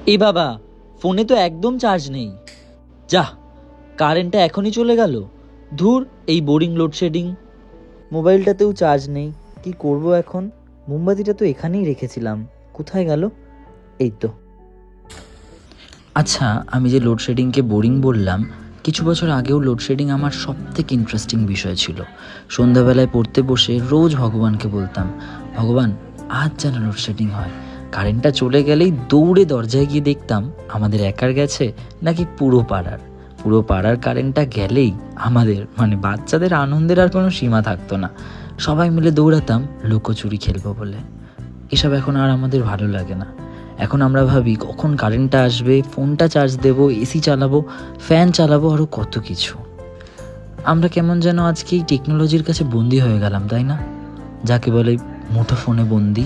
এ বাবা, ফোনে তো একদম চার্জ নেই। যা, কারেন্টটা এখনই চলে গেল। ধুর, এই বোরিং লোডশেডিং। মোবাইলটাতেও চার্জ নেই, কি করব এখন? মোমবাতিটা তো এখানেই রেখেছিলাম, কোথায় গেল? এই তো। আচ্ছা, আমি যে লোডশেডিংকে বোরিং বললাম, কিছু বছর আগেও লোডশেডিং আমার সব থেকে ইন্টারেস্টিং বিষয় ছিল। সন্ধ্যাবেলায় পড়তে বসে রোজ ভগবানকে বলতাম, ভগবান আজ যেন লোডশেডিং হয়। কারেন্টটা চলে গেলেই দৌড়ে দরজায় গিয়ে দেখতাম আমাদের একার গেছে নাকি পুরো পাড়ার কারেন্টটা গেলেই আমাদের মানে বাচ্চাদের আনন্দের আর কোনো সীমা থাকতো না। সবাই মিলে দৌড়াতাম লুকোচুরি খেলবো বলে। এসব এখন আর আমাদের ভালো লাগে না। এখন আমরা ভাবি কখন কারেন্টটা আসবে, ফোনটা চার্জ দেবো, এসি চালাবো, ফ্যান চালাবো, আরও কত কিছু। আমরা কেমন যেন আজকে এই টেকনোলজির কাছে বন্দি হয়ে গেলাম, তাই না? যাকে বলে মুঠো ফোনে বন্দি।